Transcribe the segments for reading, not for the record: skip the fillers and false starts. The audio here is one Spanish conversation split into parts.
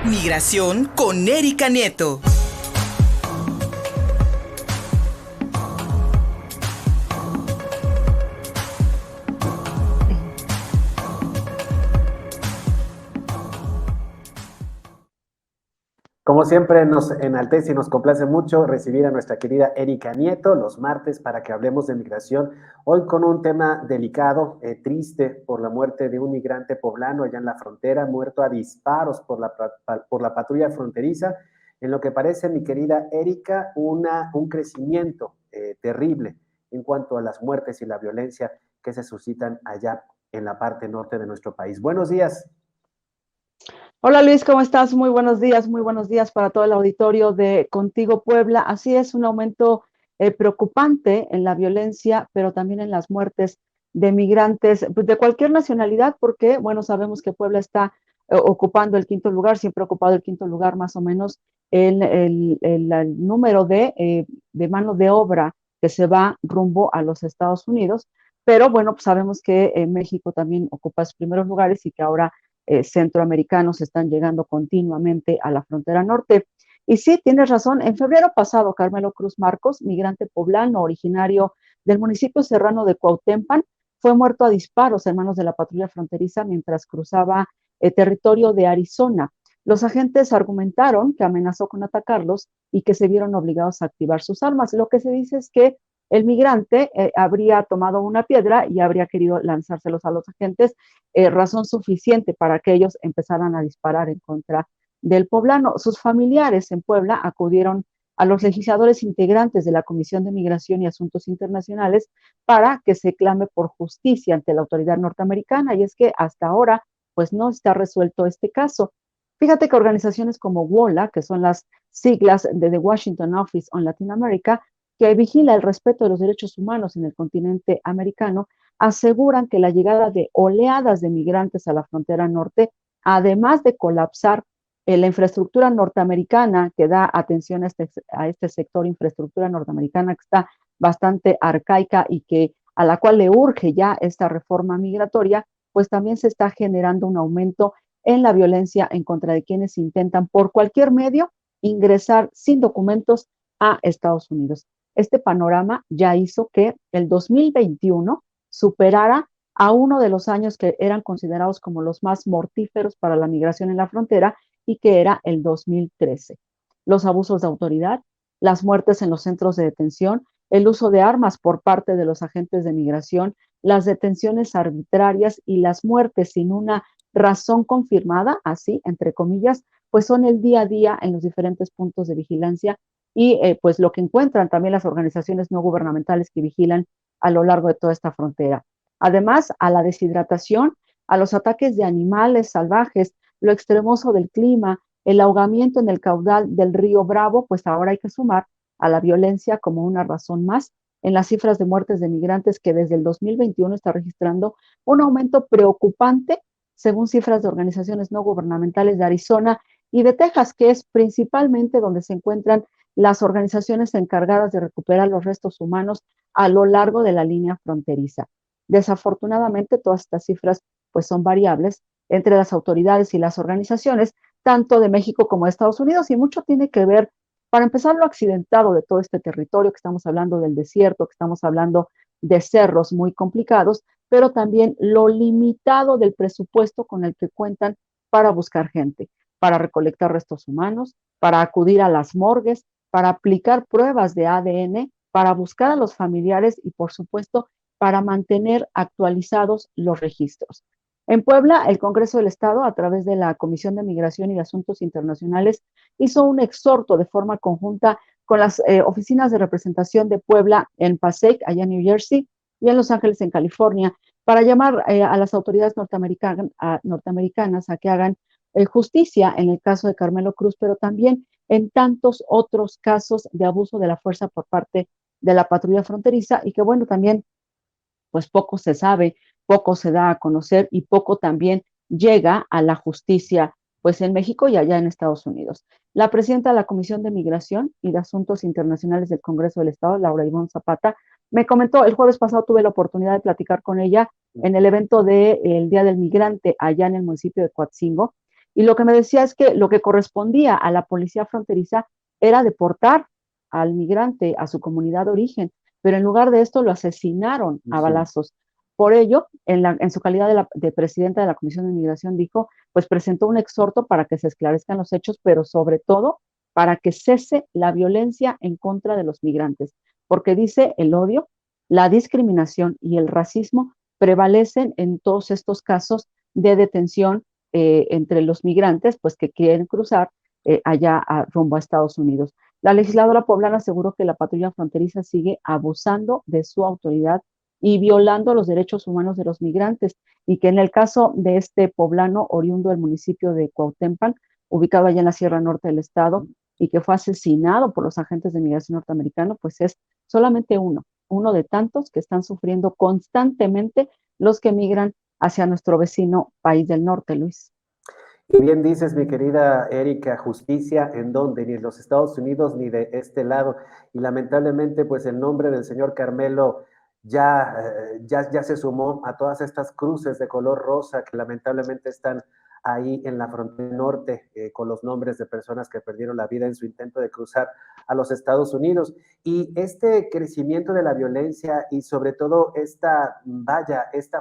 Migración con Erika Nieto. Como siempre, nos enaltece y nos complace mucho recibir a nuestra querida Erika Nieto los martes para que hablemos de migración. Hoy con un tema delicado, triste, por la muerte de un migrante poblano allá en la frontera, muerto a disparos por la patrulla fronteriza. En lo que parece, mi querida Erika, un crecimiento terrible en cuanto a las muertes y la violencia que se suscitan allá en la parte norte de nuestro país. Buenos días. Hola Luis, ¿cómo estás? Muy buenos días para todo el auditorio de Contigo Puebla. Así es, un aumento preocupante en la violencia, pero también en las muertes de migrantes pues, de cualquier nacionalidad, porque, bueno, sabemos que Puebla está ocupando el quinto lugar, siempre ha ocupado el quinto lugar más o menos en el número de mano de obra que se va rumbo a los Estados Unidos, pero bueno, pues sabemos que México también ocupa sus primeros lugares y que ahora centroamericanos están llegando continuamente a la frontera norte. Y sí, tienes razón, en febrero pasado, Carmelo Cruz Marcos, migrante poblano originario del municipio serrano de Cuautempan, fue muerto a disparos en manos de la patrulla fronteriza mientras cruzaba el territorio de Arizona. Los agentes argumentaron que amenazó con atacarlos y que se vieron obligados a activar sus armas. Lo que se dice es que el migrante habría tomado una piedra y habría querido lanzárselos a los agentes, razón suficiente para que ellos empezaran a disparar en contra del poblano. Sus familiares en Puebla acudieron a los legisladores integrantes de la Comisión de Migración y Asuntos Internacionales para que se clame por justicia ante la autoridad norteamericana, y es que hasta ahora pues no está resuelto este caso. Fíjate que organizaciones como WOLA, que son las siglas de The Washington Office on Latin America, que vigila el respeto de los derechos humanos en el continente americano, aseguran que la llegada de oleadas de migrantes a la frontera norte, además de colapsar la infraestructura norteamericana que da atención a este sector, infraestructura norteamericana que está bastante arcaica y que a la cual le urge ya esta reforma migratoria, pues también se está generando un aumento en la violencia en contra de quienes intentan por cualquier medio ingresar sin documentos a Estados Unidos. Este panorama ya hizo que el 2021 superara a uno de los años que eran considerados como los más mortíferos para la migración en la frontera y que era el 2013. Los abusos de autoridad, las muertes en los centros de detención, el uso de armas por parte de los agentes de migración, las detenciones arbitrarias y las muertes sin una razón confirmada, así, entre comillas, pues son el día a día en los diferentes puntos de vigilancia y pues lo que encuentran también las organizaciones no gubernamentales que vigilan a lo largo de toda esta frontera. Además, a la deshidratación, a los ataques de animales salvajes, lo extremoso del clima, el ahogamiento en el caudal del río Bravo, pues ahora hay que sumar a la violencia como una razón más en las cifras de muertes de migrantes que desde el 2021 está registrando un aumento preocupante según cifras de organizaciones no gubernamentales de Arizona y de Texas, que es principalmente donde se encuentran las organizaciones encargadas de recuperar los restos humanos a lo largo de la línea fronteriza. Desafortunadamente, todas estas cifras pues son variables entre las autoridades y las organizaciones, tanto de México como de Estados Unidos, y mucho tiene que ver, para empezar, lo accidentado de todo este territorio, que estamos hablando del desierto, que estamos hablando de cerros muy complicados, pero también lo limitado del presupuesto con el que cuentan para buscar gente, para recolectar restos humanos, para acudir a las morgues, para aplicar pruebas de ADN, para buscar a los familiares y, por supuesto, para mantener actualizados los registros. En Puebla, el Congreso del Estado, a través de la Comisión de Migración y Asuntos Internacionales, hizo un exhorto de forma conjunta con las oficinas de representación de Puebla en Passaic, allá en New Jersey, y en Los Ángeles, en California, para llamar a las autoridades norteamericanas a que hagan justicia en el caso de Carmelo Cruz, pero también en tantos otros casos de abuso de la fuerza por parte de la patrulla fronteriza y que, bueno, también pues poco se sabe, poco se da a conocer y poco también llega a la justicia, pues en México y allá en Estados Unidos. La presidenta de la Comisión de Migración y de Asuntos Internacionales del Congreso del Estado, Laura Ivonne Zapata, me comentó, el jueves pasado tuve la oportunidad de platicar con ella en el evento del Día del Migrante allá en el municipio de Coatzingo, Y lo que me decía es que lo que correspondía a la policía fronteriza era deportar al migrante a su comunidad de origen, pero en lugar de esto lo asesinaron a balazos. Por ello, en su calidad de presidenta de la Comisión de Inmigración, dijo, pues presentó un exhorto para que se esclarezcan los hechos, pero sobre todo para que cese la violencia en contra de los migrantes, porque dice el odio, la discriminación y el racismo prevalecen en todos estos casos de detención entre los migrantes, pues que quieren cruzar rumbo a Estados Unidos. La legisladora poblana aseguró que la patrulla fronteriza sigue abusando de su autoridad y violando los derechos humanos de los migrantes, y que en el caso de este poblano oriundo del municipio de Cuautempan, ubicado allá en la Sierra Norte del estado, y que fue asesinado por los agentes de migración norteamericanos, pues es solamente uno de tantos que están sufriendo constantemente los que migran hacia nuestro vecino país del norte, Luis. Y bien dices, mi querida Erika, justicia en dónde, ni en los Estados Unidos ni de este lado. Y lamentablemente, pues el nombre del señor Carmelo ya se sumó a todas estas cruces de color rosa que lamentablemente están ahí en la frontera norte, con los nombres de personas que perdieron la vida en su intento de cruzar a los Estados Unidos. Y este crecimiento de la violencia y sobre todo esta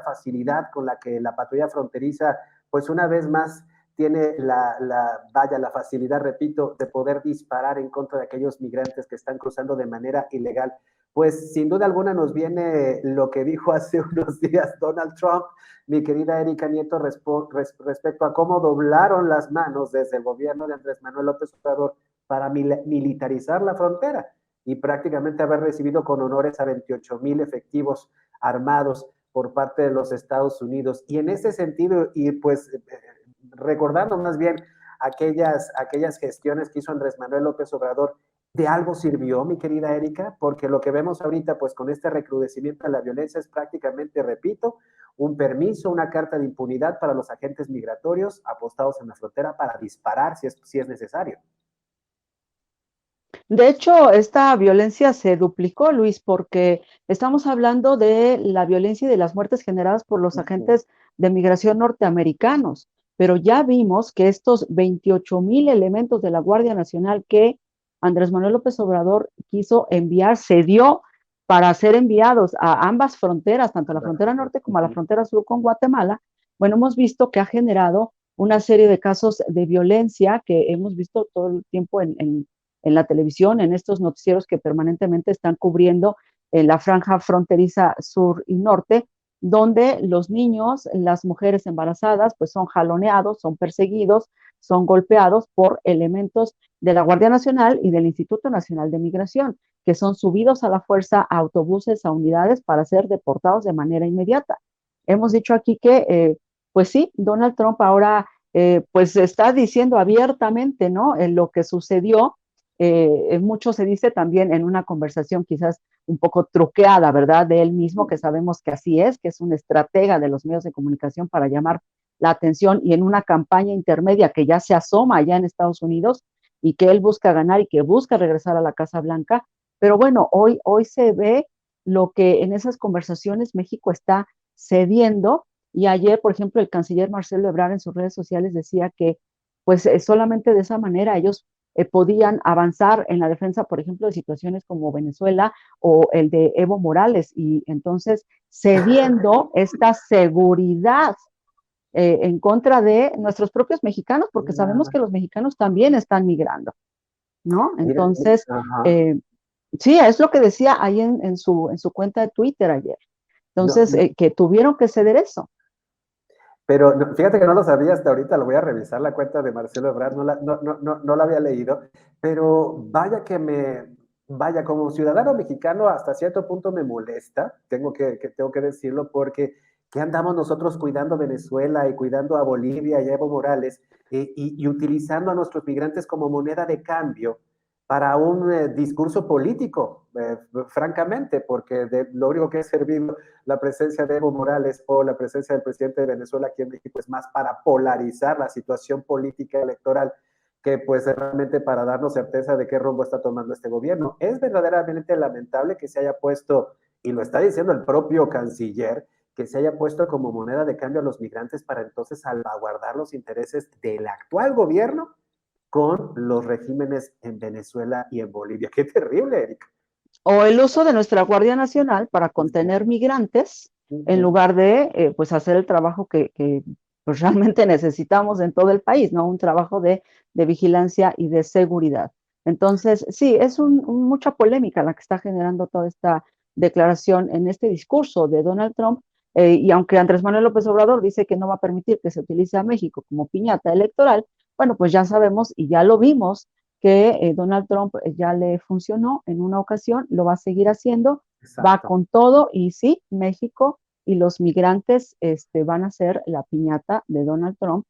facilidad con la que la patrulla fronteriza, pues una vez más tiene la facilidad, repito, de poder disparar en contra de aquellos migrantes que están cruzando de manera ilegal. Pues sin duda alguna nos viene lo que dijo hace unos días Donald Trump, mi querida Erika Nieto, respecto a cómo doblaron las manos desde el gobierno de Andrés Manuel López Obrador para militarizar la frontera y prácticamente haber recibido con honores a 28,000 efectivos armados por parte de los Estados Unidos. Y en ese sentido, y pues recordando más bien aquellas gestiones que hizo Andrés Manuel López Obrador, ¿de algo sirvió, mi querida Erika? Porque lo que vemos ahorita, pues con este recrudecimiento de la violencia es prácticamente, repito, un permiso, una carta de impunidad para los agentes migratorios apostados en la frontera para disparar si es necesario. De hecho, esta violencia se duplicó, Luis, porque estamos hablando de la violencia y de las muertes generadas por los agentes de migración norteamericanos, pero ya vimos que estos 28,000 elementos de la Guardia Nacional que Andrés Manuel López Obrador quiso enviar, se dio para ser enviados a ambas fronteras, tanto a la frontera norte como a la frontera sur con Guatemala. Bueno, hemos visto que ha generado una serie de casos de violencia que hemos visto todo el tiempo en la televisión, en estos noticieros que permanentemente están cubriendo la franja fronteriza sur y norte, donde los niños, las mujeres embarazadas, pues son jaloneados, son perseguidos, son golpeados por elementos de la Guardia Nacional y del Instituto Nacional de Migración, que son subidos a la fuerza a autobuses, a unidades para ser deportados de manera inmediata. Hemos dicho aquí que, pues sí, Donald Trump ahora pues está diciendo abiertamente, ¿no? Lo que sucedió. Mucho se dice también en una conversación quizás un poco truqueada, ¿verdad? De él mismo, que sabemos que así es, que es un estratega de los medios de comunicación para llamar la atención y en una campaña intermedia que ya se asoma allá en Estados Unidos y que él busca ganar y que busca regresar a la Casa Blanca. Pero bueno, hoy se ve lo que en esas conversaciones México está cediendo, y ayer, por ejemplo, el canciller Marcelo Ebrard en sus redes sociales decía que pues solamente de esa manera ellos podían avanzar en la defensa, por ejemplo, de situaciones como Venezuela o el de Evo Morales, y entonces cediendo esta seguridad en contra de nuestros propios mexicanos, porque sabemos que los mexicanos también están migrando, ¿no? Entonces, sí, es lo que decía ahí en su cuenta de Twitter ayer. Entonces, que tuvieron que ceder eso. Pero fíjate que no lo sabía hasta ahorita, lo voy a revisar la cuenta de Marcelo Ebrard, no la había leído, pero vaya, como ciudadano mexicano hasta cierto punto me molesta, tengo que decirlo, porque ¿qué andamos nosotros cuidando Venezuela y cuidando a Bolivia y a Evo Morales y utilizando a nuestros migrantes como moneda de cambio para un discurso político, francamente, porque lo único que ha servido la presencia de Evo Morales o la presencia del presidente de Venezuela aquí en México es más para polarizar la situación política electoral que pues realmente para darnos certeza de qué rumbo está tomando este gobierno. Es verdaderamente lamentable que se haya puesto, y lo está diciendo el propio canciller, que se haya puesto como moneda de cambio a los migrantes para entonces salvaguardar los intereses del actual gobierno con los regímenes en Venezuela y en Bolivia. Qué terrible, Erika. O el uso de nuestra Guardia Nacional para contener migrantes en lugar de pues hacer el trabajo que pues realmente necesitamos en todo el país, ¿no? Un trabajo de vigilancia y de seguridad. Entonces, sí, es mucha polémica la que está generando toda esta declaración en este discurso de Donald Trump, y aunque Andrés Manuel López Obrador dice que no va a permitir que se utilice a México como piñata electoral, bueno, pues ya sabemos y ya lo vimos que Donald Trump ya le funcionó en una ocasión, lo va a seguir haciendo, Exacto. va con todo y sí, México y los migrantes van a ser la piñata de Donald Trump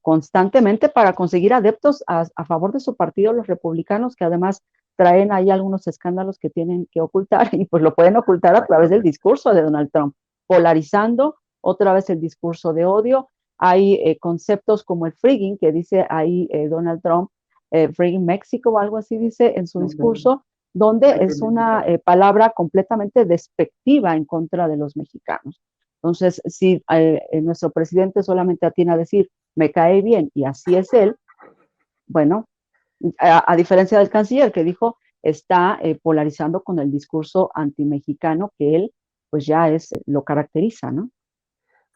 constantemente para conseguir adeptos a favor de su partido, los republicanos, que además traen ahí algunos escándalos que tienen que ocultar y pues lo pueden ocultar a través del discurso de Donald Trump, polarizando otra vez el discurso de odio. Hay conceptos como el frigging que dice ahí Donald Trump, Free México o algo así dice en su discurso, donde es una palabra completamente despectiva en contra de los mexicanos. Entonces, si nuestro presidente solamente atiende a decir, me cae bien y así es él, bueno, a diferencia del canciller que dijo, está polarizando con el discurso antimexicano que él, pues ya lo caracteriza, ¿no?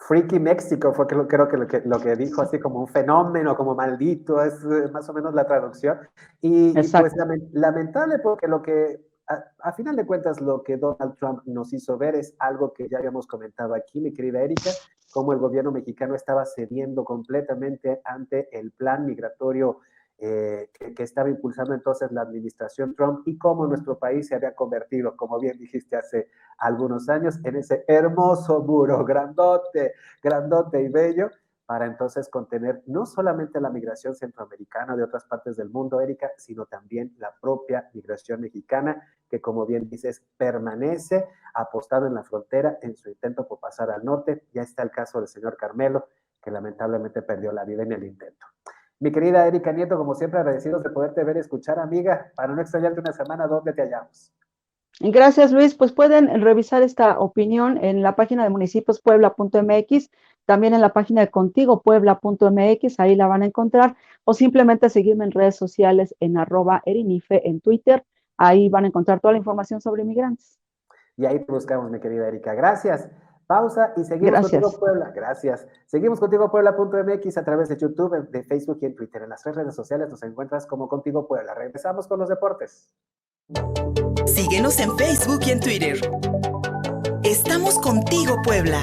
Freaky México fue creo que lo que dijo, así como un fenómeno, como maldito, es más o menos la traducción. Y pues lamentable porque lo que, a final de cuentas, lo que Donald Trump nos hizo ver es algo que ya habíamos comentado aquí, mi querida Erika, cómo el gobierno mexicano estaba cediendo completamente ante el plan migratorio que estaba impulsando entonces la administración Trump y cómo nuestro país se había convertido, como bien dijiste hace algunos años, en ese hermoso muro, grandote, grandote y bello, para entonces contener no solamente la migración centroamericana de otras partes del mundo, Erika, sino también la propia migración mexicana, que como bien dices, permanece apostado en la frontera en su intento por pasar al norte. Ya está el caso del señor Carmelo, que lamentablemente perdió la vida en el intento. Mi querida Erika Nieto, como siempre, agradecidos de poderte ver y escuchar, amiga, para no extrañarte una semana donde te hallamos. Gracias, Luis. Pues pueden revisar esta opinión en la página de municipiospuebla.mx, también en la página de contigopuebla.mx, ahí la van a encontrar, o simplemente seguirme en redes sociales en @erinife en Twitter, ahí van a encontrar toda la información sobre inmigrantes. Y ahí te buscamos, mi querida Erika. Gracias. Pausa y seguimos contigo, Puebla. Gracias. Seguimos contigo, Puebla.mx a través de YouTube, de Facebook y en Twitter. En las 3 redes sociales nos encuentras como Contigo Puebla. Regresamos con los deportes. Síguenos en Facebook y en Twitter. Estamos contigo, Puebla.